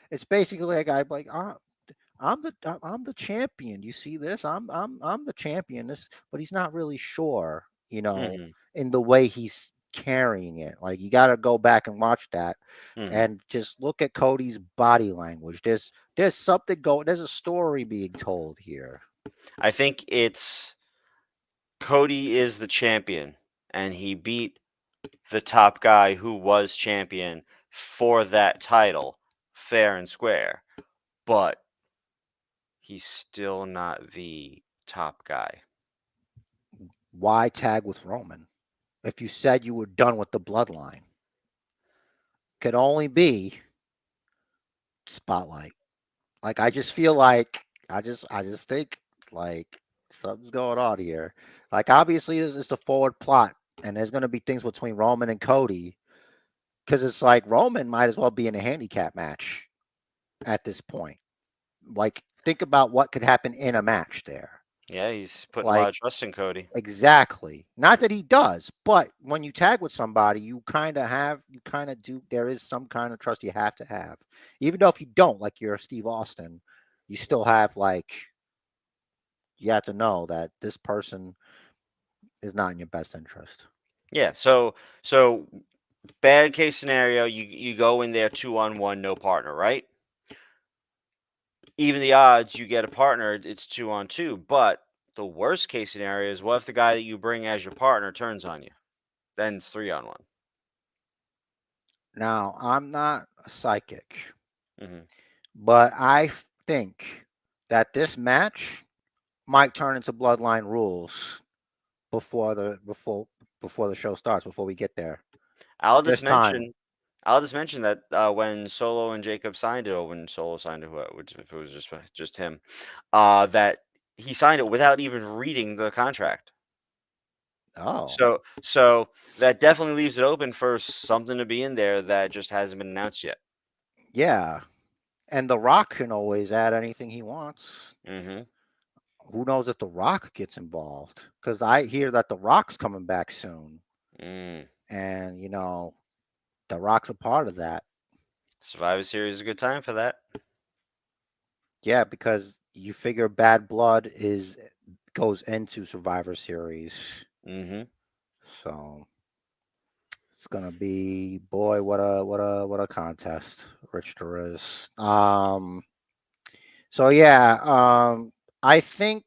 it's basically a guy like, I'm the champion. You see this? I'm the champion. But he's not really sure, Mm-hmm. in the way he's carrying it. Like you got to go back and watch that, Mm-hmm. and just look at Cody's body language. There's something going. There's a story being told here. I think it's Cody is the champion, and he beat the top guy who was champion for that title, fair and square. But he's still not the top guy. Why tag with Roman if you said you were done with the bloodline? Could only be spotlight. Like I just feel like I just think like something's going on here. Like obviously it's the forward plot, and there's going to be things between Roman and Cody because it's like Roman might as well be in a handicap match at this point. Like think about what could happen in a match there. Yeah, he's putting a lot Like of trust in Cody. exactly. Not that he does, but when you tag with somebody, you kind of do. There is some kind of trust you have to have, even though if you don't, like you're Steve Austin, you still have like you have to know that this person is not in your best interest. Yeah, so bad case scenario, you go in there 2-on-1, no partner, right? Even the odds you get a partner, it's 2-on-2. But the worst case scenario is what if the guy that you bring as your partner turns on you? Then it's 3-on-1. Now, I'm not a psychic, Mm-hmm. but I think that this match might turn into Bloodline rules before the show starts, before we get there. I'll just This time. mention I'll just mention that when Solo and Jacob signed it, or when Solo signed it, which if it was just him, that he signed it without even reading the contract. Oh, So that definitely leaves it open for something to be in there that just hasn't been announced yet. yeah. And The Rock can always add anything he wants. Mm-hmm. Who knows if The Rock gets involved? Because I hear that The Rock's coming back soon. Mm. And, The Rock's a part of that. Survivor Series is a good time for that. Yeah, because you figure Bad Blood goes into Survivor Series. Mm-hmm. So it's gonna be, boy, what a contest, Rich there is. So yeah, I think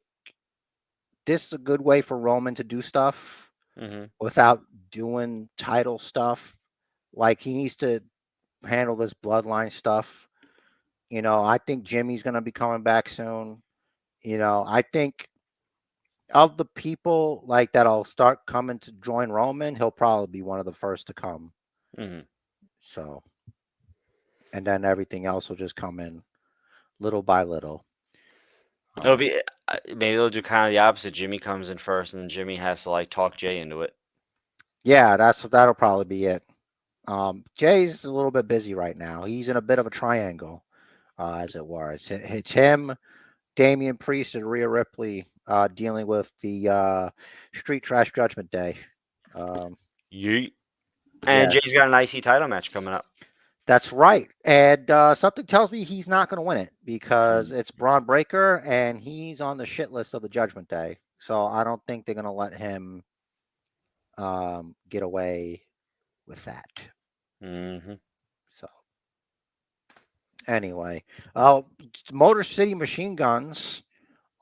this is a good way for Roman to do stuff Mm-hmm. without doing title stuff. Like he needs to handle this bloodline stuff. I think Jimmy's gonna be coming back soon. I think of the people like that'll start coming to join Roman, he'll probably be one of the first to come. Mm-hmm. So, and then everything else will just come in little by little. It'll be maybe they'll do kind of the opposite. Jimmy comes in first, and then Jimmy has to like talk Jay into it. Yeah, that'll probably be it. Jay's a little bit busy right now. He's in a bit of a triangle, as it were. It's him, Damian Priest, and Rhea Ripley dealing with the Street Trash Judgment Day. Yeet. And Yeah, Jay's got an IC title match coming up. that's right. And something tells me he's not going to win it because it's Braun Breaker and he's on the shit list of the Judgment Day. So I don't think they're going to let him get away with that. Mm-hmm. So anyway, Motor City Machine Guns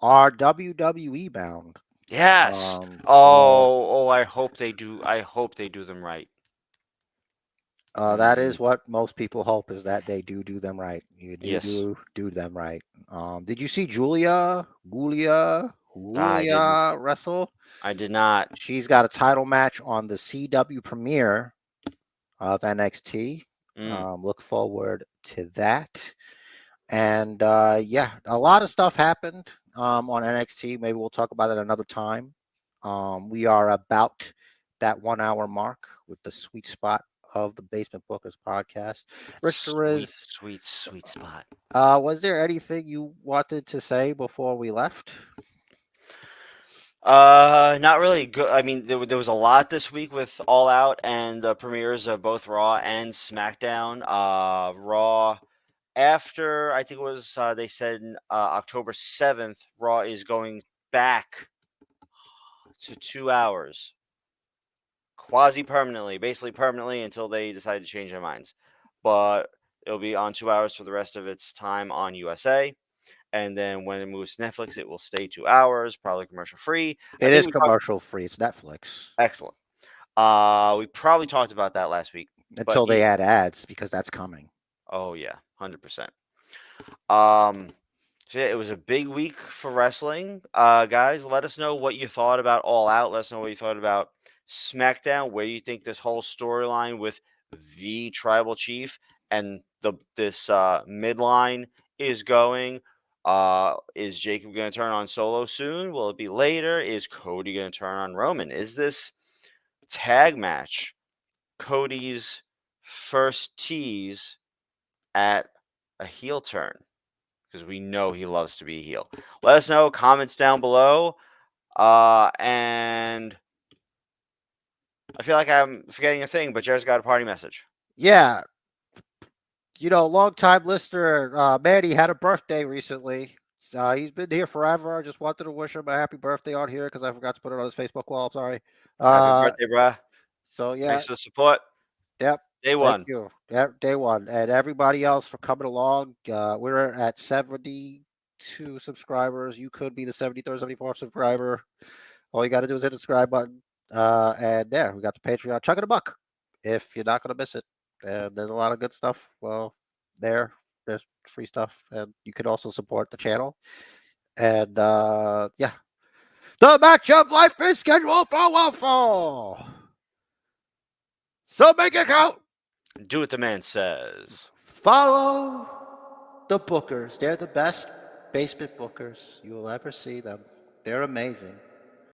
are WWE bound. Yes. So I hope they do. I hope they do them right. that is what most people hope, is that they do them right. You Yes. do them right. Did you see Julia I didn't. wrestle? I did not. She's got a title match on the CW premiere of NXT. Look forward to that. And yeah, a lot of stuff happened on NXT. Maybe we'll talk about it another time. We are about that 1 hour mark with the sweet spot of the Basement Bookers podcast. Rich Riz, Sweet spot. was there anything you wanted to say before we left? Not really good. I mean, there was a lot this week with All Out and the premieres of both Raw and SmackDown. Raw, after I think it was they said October 7th, Raw is going back to 2 hours, quasi permanently, basically permanently until they decide to change their minds. But it'll be on 2 hours for the rest of its time on USA. And then when it moves to Netflix, it will stay 2 hours, probably commercial free. It is commercial free. It's Netflix. Excellent. We probably talked about that last week, but until they add ads, because that's coming. Oh yeah, 100%. So yeah, it was a big week for wrestling. Guys, let us know what you thought about All Out. Let us know what you thought about SmackDown. Where you think this whole storyline with the Tribal Chief and this midline is going. Is Jacob going to turn on Solo soon? Will it be later? Is Cody going to turn on Roman? Is this tag match Cody's first tease at a heel turn? Because we know he loves to be a heel. Let us know. Comments down below. And I feel like I'm forgetting a thing, but Jer's got a party message. Yeah. Long time listener, Manny had a birthday recently. He's been here forever. I just wanted to wish him a happy birthday on here because I forgot to put it on his Facebook wall. I'm sorry. Happy birthday, bruh. So yeah. Thanks for the support. Yep. Day one. Thank you. Yep, day one. And everybody else for coming along. We're at 72 subscribers. You could be the 73rd, 74th subscriber. All you got to do is hit the subscribe button. And there, we got the Patreon. Chuck it a buck if you're not going to miss it. And there's a lot of good stuff. Well, there's free stuff. And you could also support the channel. And yeah, The match of life is scheduled for Waffle. So make it count. Do what the man says. Follow the bookers. They're the best basement bookers you will ever see them. They're amazing.